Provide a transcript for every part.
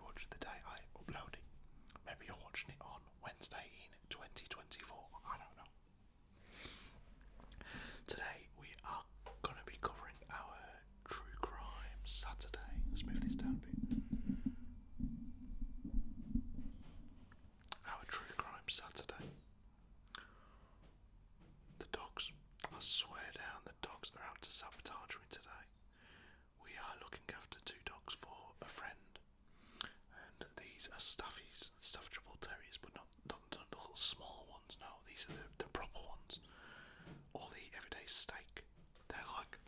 watch it the day I upload it. Maybe you're watching it on Wednesday in 2024. I don't know. Today we are going to be covering our True Crime Saturday. Let's move this down a bit. Our True Crime Saturday. The dogs. I swear down, the dogs are out to sabotage me today. We are looking after two dogs for a friend, and these are stuffies, stuffed triple terriers, but not the little small ones. No, these are the proper ones. All the everyday steak. They're like,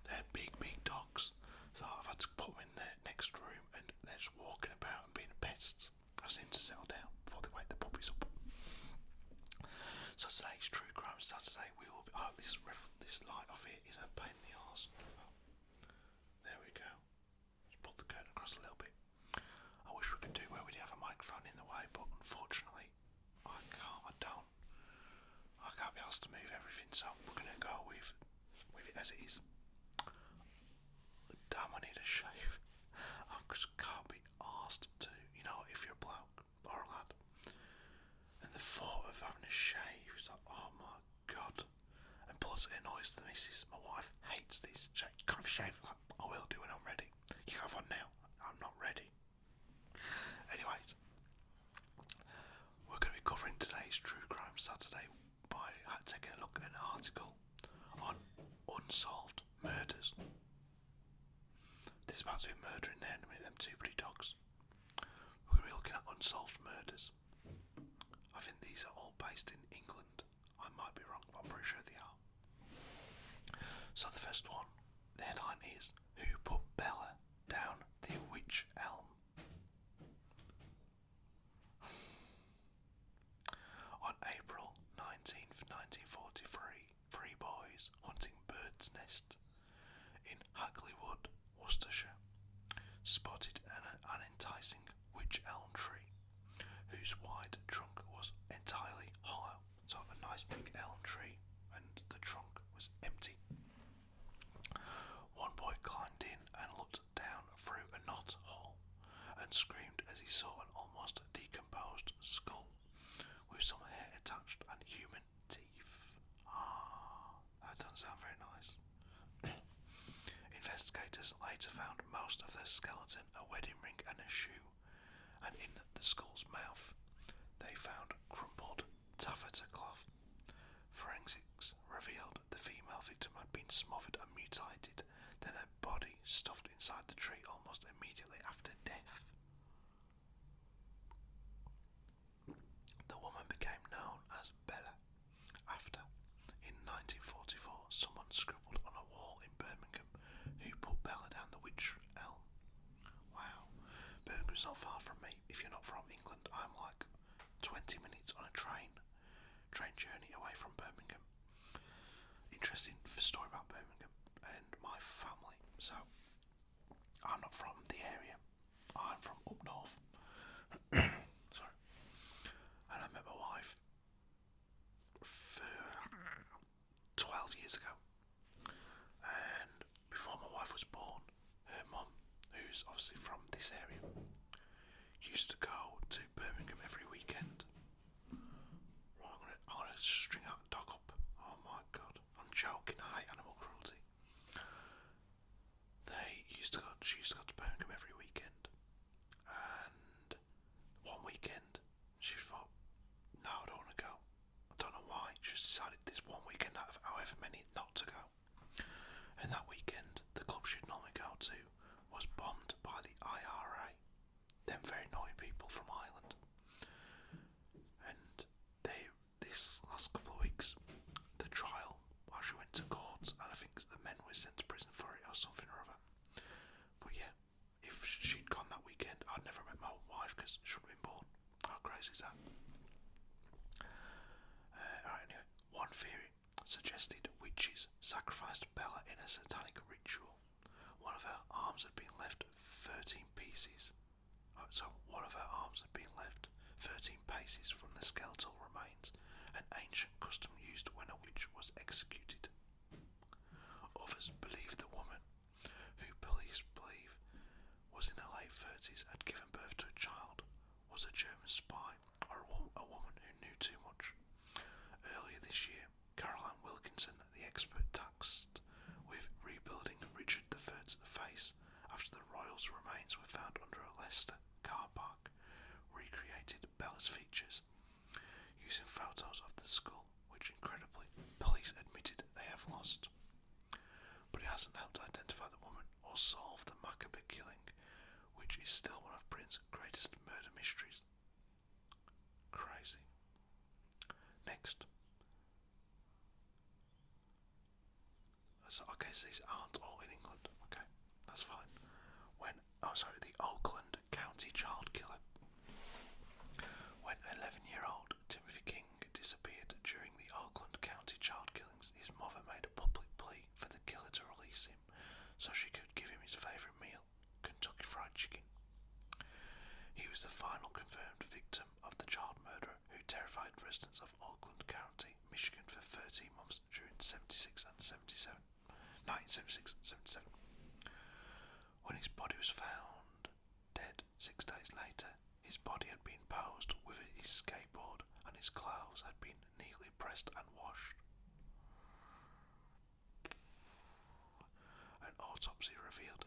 they're big dogs. So I've had to put them in the next room, and they're just walking about and being pests. I just need to settle down before they wake the puppies up. So today's True Crime Saturday, we will be. Oh, this light off here is a pain in the arse. There we go. Just pull the curtain across a little bit. I wish we could do where we didn't have a microphone in the way, but unfortunately, I can't. I can't be asked to move everything, so we're gonna go with it as it is. Damn, I need a shave. I just can't be asked to. You know, if you're a bloke or a lad, and the thought of having a shave is like, oh my god. And plus it annoys the missus. My wife hates this. She can't have a shave. Like, I will do when I'm ready. You can have one now. I'm not ready. Anyways, we're going to be covering today's True Crime Saturday by taking a look at an article on unsolved murders. There's about to be a murder in there in a minute, them two bloody dogs. We're going to be looking at unsolved murders. I think these are all based in England. I might be wrong, but I'm pretty sure they are. So the first one, the headline is, Who Put Bella Down the Witch Elm? On April 19th, 1943, three boys hunting birds' nest in Hagley Wood, Worcestershire, spotted an enticing wych elm tree whose wide trunk was entirely hollow. So a nice big elm tree and the trunk was empty. One boy climbed in and looked down through a knot hole and screamed as he saw an almost decomposed skull with some hair attached and human teeth. That doesn't sound very nice. Investigators later found most of the skeleton, a wedding ring and a shoe, and in the skull's mouth they found crumpled taffeta cloth. Forensics revealed the female victim had been smothered and mutilated, then her body stuffed inside the tree almost immediately after death. The woman became known as Bella after, in 1944, someone scribbled on a wall in Birmingham, Who put Bella down the witch elm? Wow. Birmingham's not far from me. If you're not from England, I'm like 20 minutes on a train journey away from Birmingham. Interesting story about Birmingham and my family. So, I'm not from the area. I'm from up north. Sorry. And I met my wife 12 years ago. And before my wife was born, her mum, who's obviously from this area, used to go to Birmingham every weekend. Right, I'm gonna string that dog up. Oh my god, I'm joking. I hate animal cruelty. She used to go to Birmingham every weekend, and one weekend she thought, no, I don't want to go. I don't know why. She just decided this one weekend out of however many not to go. And that weekend, the club she'd normally go to was bombed by the IRA. Them very naughty people from Ireland. And this last couple of weeks, the trial actually went to court, and I think the men were sent to prison for it or something or other. But yeah, if she'd gone that weekend, I'd never met my wife because she wouldn't have been born. How crazy is that? Alright, anyway, one theory suggested witches sacrificed Bella in a satanic ritual. One of her arms had been left 13 pieces. So one of her arms had been left 13 paces from the skeletal remains, an ancient custom used when a witch was executed. Others believe the woman, who police believe was in her late girl's remains were found under a Leicester car park, recreated Bella's features using photos of the skull, which incredibly police admitted they have lost. But it hasn't helped identify the woman or solve the macabre killing, which is still one of Britain's greatest murder mysteries. Crazy. Next. So, okay, so these aren't all in England. Okay, that's fine. The Oakland County child killer. When 11-year-old Timothy King disappeared during the Oakland County child killings, his mother made a public plea for the killer to release him so she could give him his favourite meal, Kentucky Fried Chicken. He was the final confirmed victim of the child murderer who terrified residents of Oakland County, Michigan for 13 months during 1976-77. When his body was found dead 6 days later, his body had been posed with his skateboard and his clothes had been neatly pressed and washed. An autopsy revealed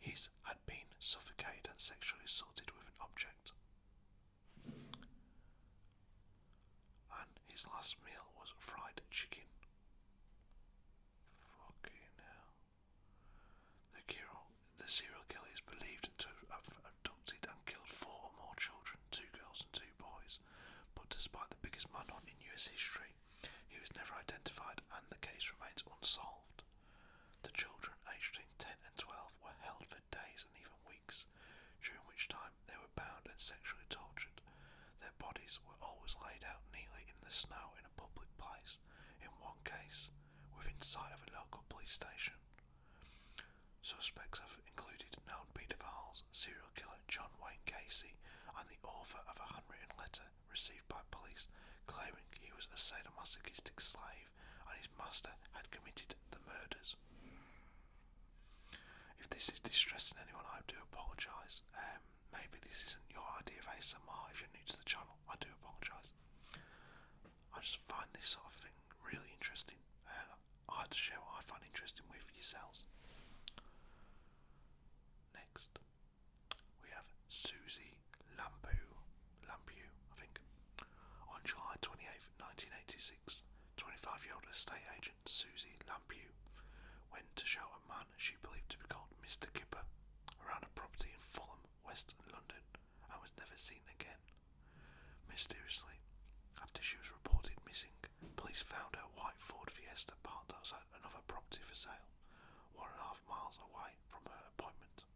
his had been suffocated and sexually assaulted with an object. And his last meal was fried chicken. Fucking hell. The serial killer is believed to have abducted and killed 4 or more children, 2 girls and 2 boys, but despite the biggest manhunt in US history, he was never identified and the case remains unsolved. The children aged between 10 and 12 were held for days and even weeks, during which time they were bound and sexually tortured. Their bodies were always laid out neatly in the snow in a public place, in one case within sight of a local police station. Suspects have included known paedophiles, serial killer John Wayne Gacy, and the author of a handwritten letter received by police claiming he was a sadomasochistic slave and his master had committed the murders. If this is distressing anyone, I do apologise. Maybe this isn't your idea of ASMR. If you're new to the channel, I do apologise. I just find this sort of thing really interesting, and I had to share what I find interesting with yourselves. Next, we have Susie Lampew, I think. On July 28th, 1986, 25-year-old estate agent Susie Lampew went to show a man she believed to be called Mr. Kipper around a property in Fulham, West London, and was never seen again. Mysteriously, after she was reported missing, police found her white Ford Fiesta parked outside another property for sale, 1.5 miles away from her appointment.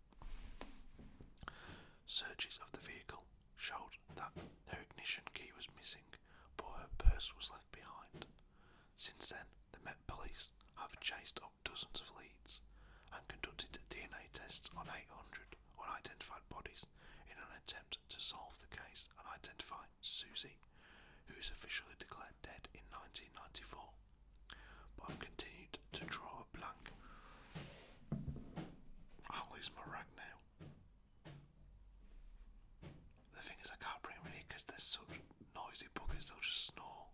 Searches of the vehicle showed that her ignition key was missing, but her purse was left behind. Since then, the Met Police have chased up dozens of leads and conducted DNA tests on 800 unidentified bodies in an attempt to solve the case and identify Susie, who is officially declared dead in 1994, but have continued to draw a blank. I'll lose my rag now. The thing is, I can't bring them in here because they're such noisy buggers, they'll just snore.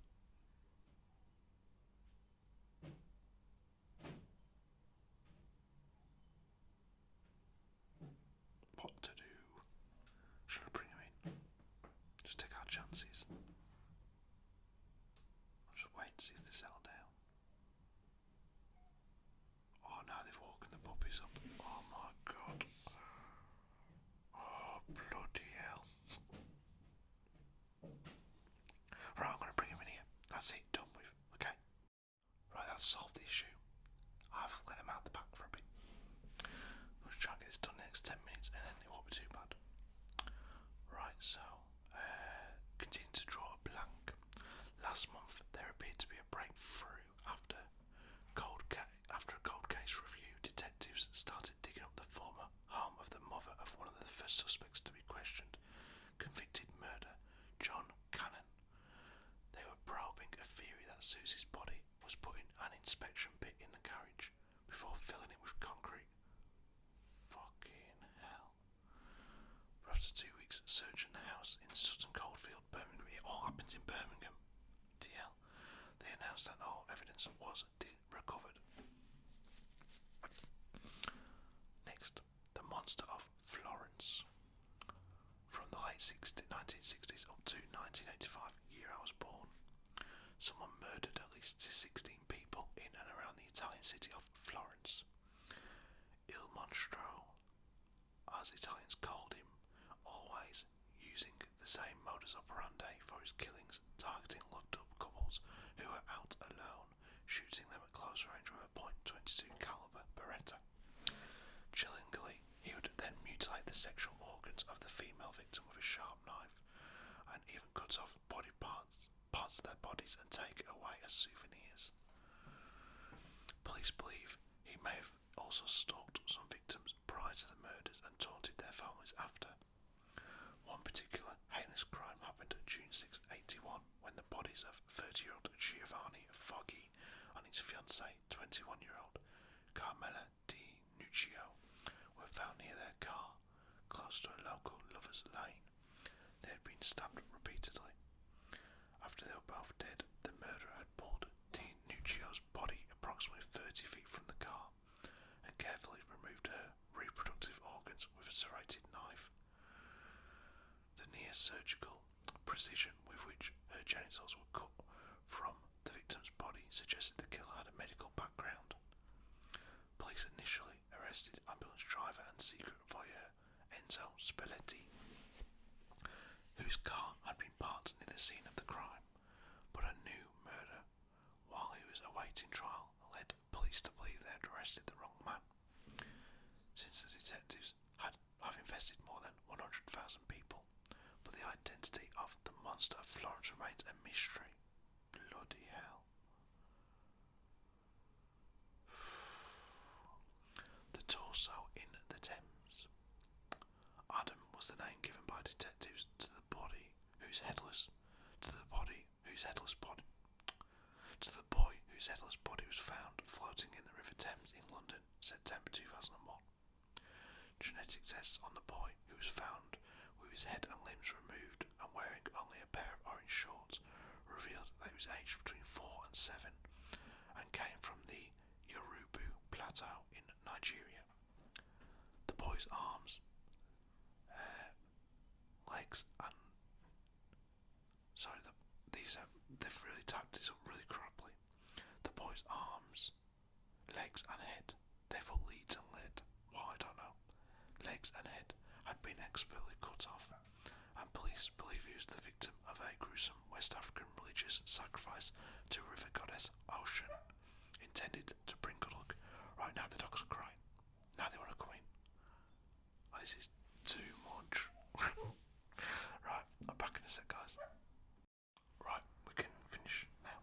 What to do? Should I bring them in? Just take our chances. I'll just wait and see if they settle down. Oh, now they've woken the puppies up. Oh my god. Oh, bloody hell. Right, I'm going to bring him in here. That's it, done with. Okay. Right, that's solved the issue. I've let him out the back for a bit. We'll try and get this done in the next 10 minutes and then it won't be too bad. Right, so, continue to draw a blank. Last month, there appeared to be a breakthrough after a cold case review. Detectives started digging up the former home of the mother of one of the first suspects to be questioned, convicted murderer John Cannon. They were probing a theory that Susie's body was put in an inspection pit in the garage before filling it with concrete. Fucking hell. But after 2 weeks searching the house in Sutton Coldfield, Birmingham, it all happens in Birmingham, DL, they announced that all evidence was recovered. Next, the monster of 1960s up to 1985, year I was born. Someone murdered at least 16 people in and around the Italian city of Florence. Il Monstro, as Italians called him, always using the same modus operandi for his killings, targeting loved-up couples who were out alone, shooting them at close range with a .22 caliber Beretta. Chillingly, he would then mutilate the sexual organs of the female victim with a sharp knife, and even cut off body parts of their bodies and take it away as souvenirs. Police believe he may have also stalked some victims prior to the murders and taunted their families after. One particular heinous crime happened June 6, 1981, when the bodies of 30-year-old Giovanni Foggi and his fiancée, 21-year-old Carmela Di Nuccio, were found near their car, close to a local lover's lane. They had been stabbed repeatedly. After they were both dead, the murderer had pulled Di Nuccio's body approximately 30 feet from the car and carefully removed her reproductive organs with a serrated knife. The near-surgical precision with which her genitals were cut from the victim's body suggested the killer had a medical background. Police initially arrested ambulance driver and secret voyeur Enzo Spelletti, whose car had been parked near the scene of the crime, but a new murder while he was awaiting trial led police to believe they had arrested the wrong man. Since the detectives have invested more than 100,000 people, but the identity of the monster of Florence remains a mystery. Bloody hell. The torso in the Thames. Adam was the name given by detectives to the boy whose headless body was found floating in the River Thames in London, September 2001. Genetic tests on the boy, who was found with his head and limbs removed and wearing only a pair of orange shorts, revealed that he was aged between 4 and 7 and came from the Yoruba Plateau in Nigeria. The boy's arms, legs and they've really typed this up really correctly. The boy's arms, legs and head, they put leads and lead, I don't know, legs and head had been expertly cut off, and police believe he was the victim of a gruesome West African religious sacrifice to river goddess Ocean, intended to bring good luck. Right now the dogs are crying. Now they want to come in. This is too much. Right, I'm back in a sec, guys. Right, we can finish now.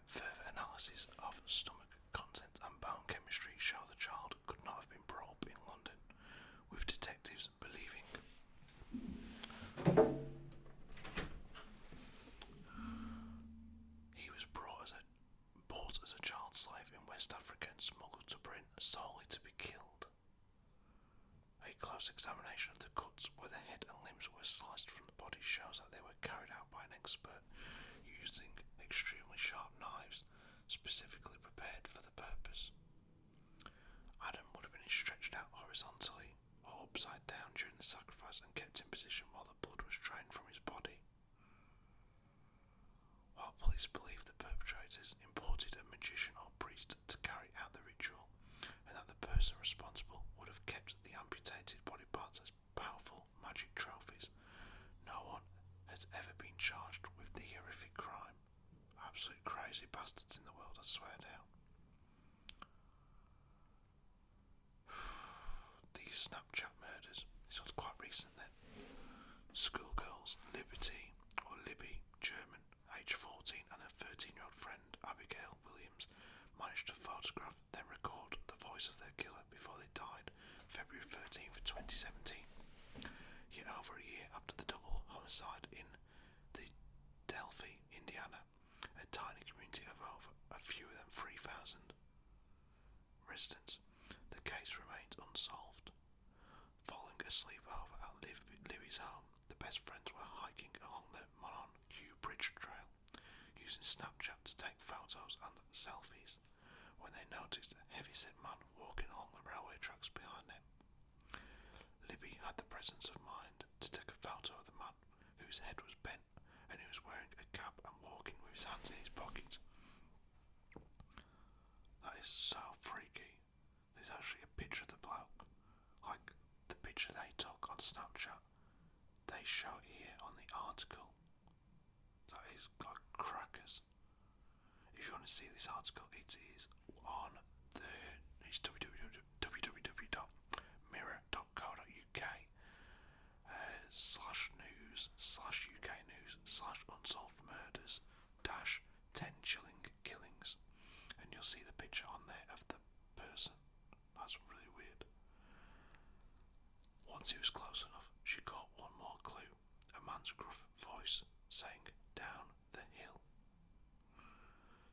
Further analysis of stomach content and bone chemistry show the child could not have been brought up in London, with detectives believing he was bought as a child slave in West Africa and smuggled to Britain solely to be killed. A close examination of the cuts where the head and limbs were sliced from the body shows that they were carried out by an expert using extremely sharp knives specifically prepared for the purpose. Adam would have been stretched out horizontally or upside down during the sacrifice and kept in position while the blood was drained from his body. While police believe the perpetrators imported a magician or priest to carry out the ritual, and that the person responsible would have kept the amputated body parts as powerful magic trophies, no one has ever been charged with the horrific crime. Absolute crazy bastards in the world, I swear down. These Snapchat murders, this one's quite recent then. Schoolgirls Liberty, or Libby, German, age 14, and her 13-year-old friend Abigail Williams managed to photograph, then record the voice of their killer before they died, February 13th, 2017. Yet over a year after the double homicide in the Delphi, Indiana, a tiny community of over a few of them 3,000 residents, the case remains unsolved. Following a sleepover at Libby's home, the best friends were hiking along the Monon-Hugh Bridge Trail, using Snapchat to take photos and selfies, when they noticed a heavy-set man walking along the railway tracks behind them. Libby had the presence of mind whose head was bent and who was wearing a cap and walking with his hands in his pockets. That is so freaky. There's actually a picture of the bloke, like the picture they took on Snapchat. They show it here on the article. That is like crackers. If you want to see this article, it is on it's www.mirror.co.uk/news/UK news/unsolved murders dash 10 chilling killings, and you'll see the picture on there of the person. That's really weird. Once he was close enough, she caught one more clue, a man's gruff voice saying, "Down the hill."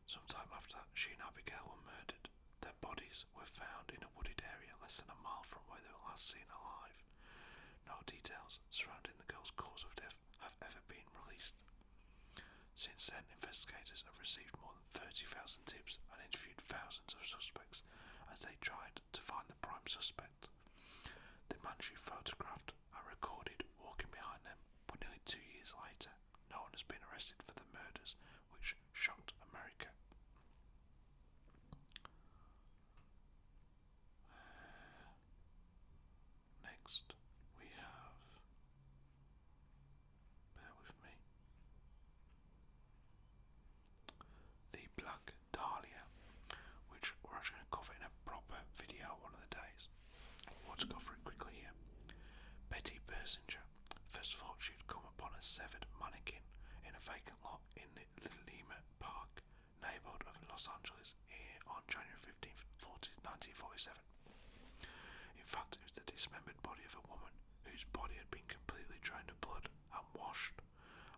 Sometime after that, she and Abigail were murdered. Their bodies were found in a wooded area less than a mile from where they were last seen alive. No details surrounding the girl's cause of death have ever been released. Since then, investigators have received more than 30,000 tips and interviewed thousands of suspects as they tried to find the prime suspect, the man she photographed and recorded walking behind them. But nearly 2 years later, no one has been arrested for the murders, which shocked America. Next, we have, bear with me, the Black Dahlia, which we're actually going to cover in a proper video one of the days. Let's go through it quickly here. Betty Bersinger first thought she'd come upon a severed mannequin in a vacant lot in the Lima Park neighborhood of Los Angeles on January 15th, 1947. In fact, it was the dismembered body of a woman whose body had been completely drained of blood and washed,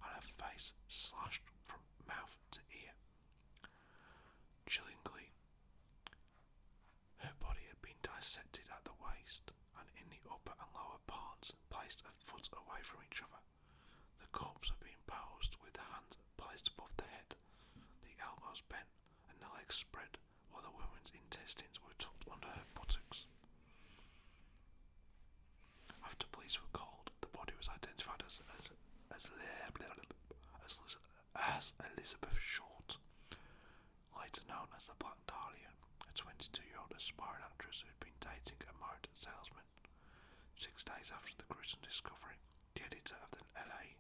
and her face slashed from mouth to ear. Chillingly, her body had been dissected at the waist, and in the upper and lower parts placed a foot away from each other. The corpse had been posed with the hands placed above the head, the elbows bent, and the legs spread, while the woman's intestines were tucked under her buttocks. After police were called, the body was identified as Elizabeth Short, later known as the Black Dahlia, a 22-year-old aspiring actress who had been dating a married salesman. 6 days after the gruesome discovery, the editor of the LA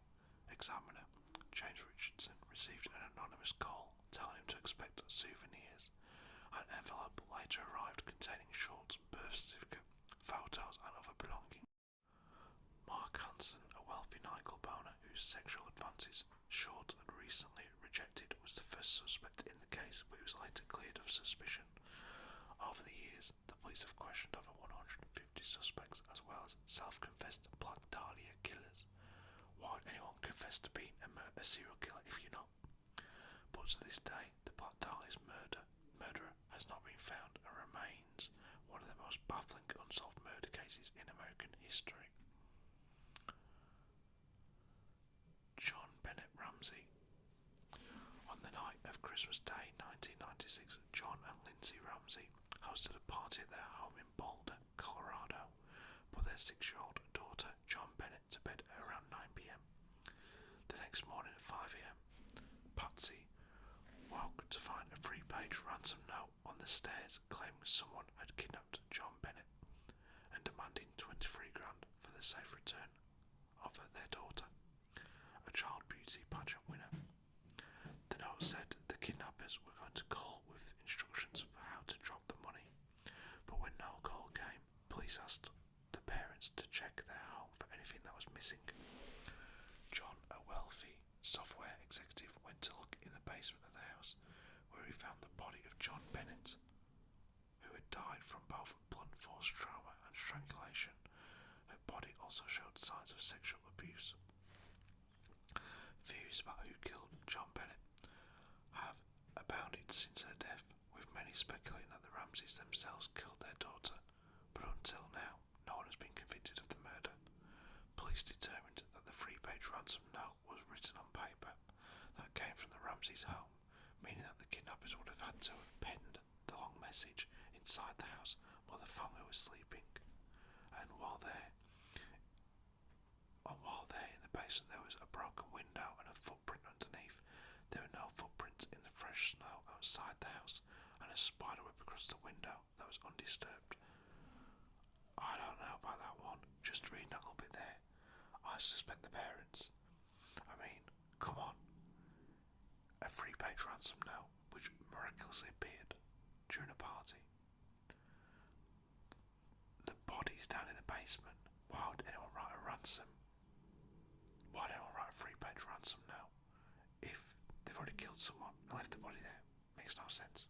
Examiner, James Richardson, received an anonymous call telling him to expect souvenirs. An envelope later arrived containing Short's birth certificate, photos and other belongings. Mark Hansen, a wealthy nightclub owner whose sexual advances Short had recently rejected, was the first suspect in the case, but he was later cleared of suspicion. Over the years, the police have questioned over 150 suspects as well as self-confessed Black Dahlia killers. Why would anyone confess to being a serial killer if you're not? But to this day, the Black Dahlia's murderer has not been found and remains one of the most baffling unsolved murder cases in American history. John Bennett Ramsey. On the night of Christmas Day 1996, John and Lindsay Ramsey hosted a party at their home in Boulder, Colorado, put their 6-year-old daughter John Bennett to bed at around 9 p.m. The next morning at 5 a.m, Patsy woke to find a 3-page ransom note on the stairs claiming someone had kidnapped John Bennett and demanding $23,000 for the safe return of their daughter, a child beauty pageant winner. The note said the kidnappers were going to call with instructions for how to drop the money, but when no call came, police asked the parents to check their home for anything that was missing. John, a wealthy software executive, went to look in the basement of the house, where he found the body of John Bennett, who had died from both blunt force trauma and strangulation. Her body also showed signs of sexual abuse. Theories about who killed John Bennett have abounded since her death, with many speculating that the Ramseys themselves killed their daughter, but until now, no one has been convicted of the murder. Police determined that the 3-page ransom note was written on paper that came from the Ramseys' home, meaning that the kidnappers would have had to have penned the long message inside the house while the family was sleeping. And while there in the basement there was a broken broken window and a footprint underneath. There were no footprints in the fresh snow outside the house, and a spider web across the window that was undisturbed. I don't know about that one. Just reading that little bit there. I suspect the parents. I mean, come on. A free page ransom note which miraculously appeared during a party. The body's down in the basement. Why would anyone write a ransom? Why would anyone write a free page ransom note if they've already killed someone and left the body there? Makes no sense.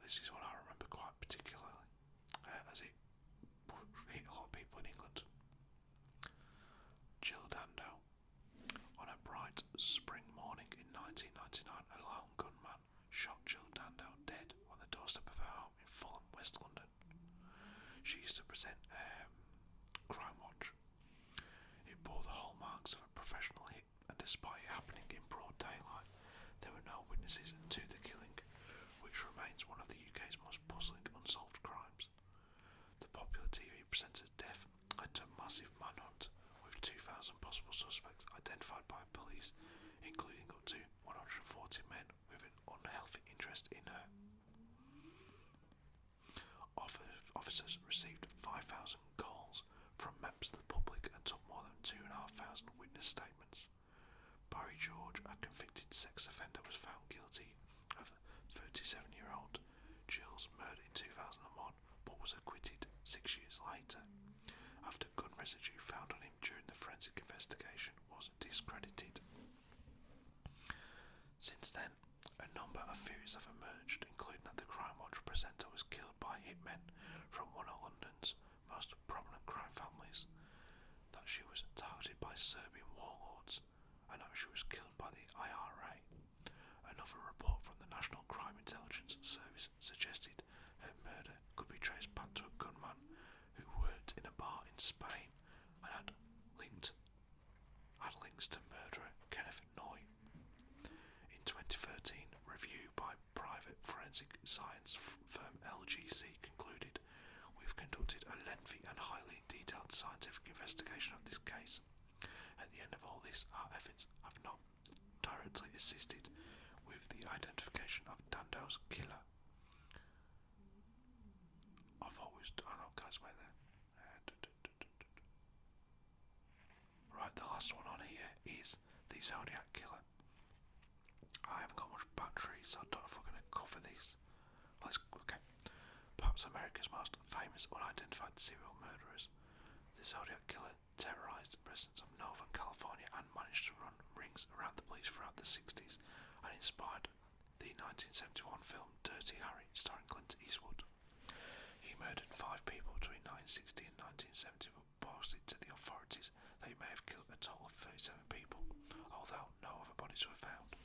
This is what I remember quite particularly, as it hit a lot of people in England. Jill Dando. On a bright spring morning in 1999, a lone gunman shot Jill Dando dead on the doorstep of her home in Fulham, West London. She used to present Crime Watch. It bore the hallmarks of a professional hit, and despite it happening in broad daylight, there were no witnesses to the killing, which remains one of the UK's most puzzling unsolved crimes. The popular TV presenter's death led to a massive manhunt, with 2,000 possible suspects identified by police, including up to 140 men with an unhealthy interest in her. Officers received 5,000 calls from members of the public and took more than 2,500 witness statements. Barry George, a convicted sex offender, was found guilty of 37-year-old Jill's murder in 2001, but was acquitted 6 years later, after gun residue found on him during the forensic investigation was discredited. Since then, a number of theories have emerged, including that the Crime Watch presenter was killed by hitmen from one of London's most prominent crime families, that she was targeted by Serbian warlords, and that she was killed by the IRA. Another report from the National Crime Intelligence Service suggested her murder could be traced back to a gunman who worked in a bar in Spain and had links to murderer Kenneth Noy. In 2013, review by private forensic science firm LGC concluded, "We've conducted a lengthy and highly detailed scientific investigation of this case. At the end of all this, our efforts have not directly assisted with the identification of Dando's killer." I thought we was... Oh no, guys, wait there. Right, the last one on here is the Zodiac Killer. I haven't got much battery, so I don't know if we're going to cover this. Okay. Perhaps America's most famous unidentified serial murderers, the Zodiac Killer terrorised residents of Northern California and managed to run rings around the police throughout the 60s and inspired the 1971 film Dirty Harry, starring Clint Eastwood. He murdered 5 people between 1960 and 1970, but boasted to the authorities that he may have killed a total of 37 people, although no other bodies were found.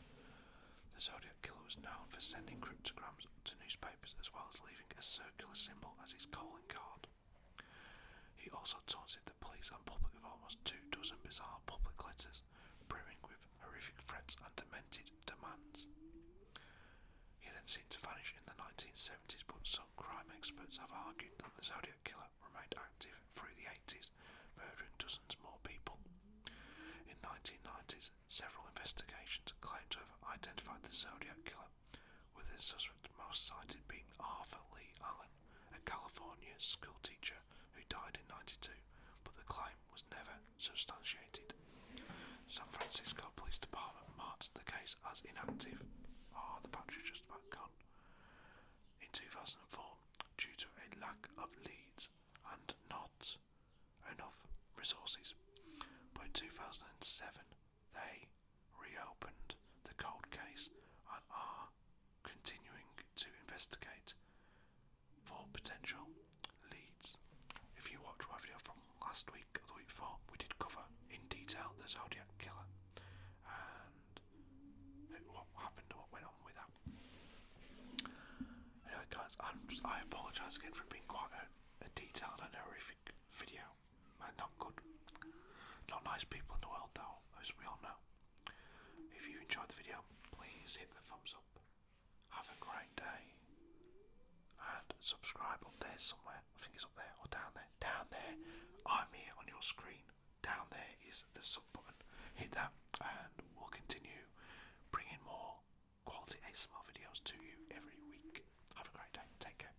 The Zodiac Killer was known for sending cryptograms to newspapers as well as leaving a circular symbol as his calling card. He also taunted the police and public with almost 24 bizarre public letters, brimming with horrific threats and demented demands. He then seemed to vanish in the 1970s, but some crime experts have argued that the Zodiac Killer remained active through the 80s, murdering dozens more people. In 1990s, several investigations claimed to have identified the Zodiac Killer, with the suspect most cited being Arthur Lee Allen, a California school teacher who died in 92, but the claim was never substantiated. San Francisco Police Department marked the case as inactive. Oh, the battery's just about gone. In 2004, due to a lack of leads and not enough resources, but in 2007 they reopened the cold case and are continuing to investigate for potential leads. If you watch my video from last week or the week before, we did cover in detail the Zodiac Killer and what happened and what went on with that. Anyway guys, I apologise again for it being quite a detailed and horrific video. Not good. Not nice people in the world though, as we all know. If you enjoyed the video, please hit the thumbs up. Have a great day. And subscribe up there somewhere. I think it's up there or down there. Down there. I'm here on your screen. down there is the sub button. Hit that, and we'll continue bringing more quality ASMR videos to you every week. Have a great day. Take care.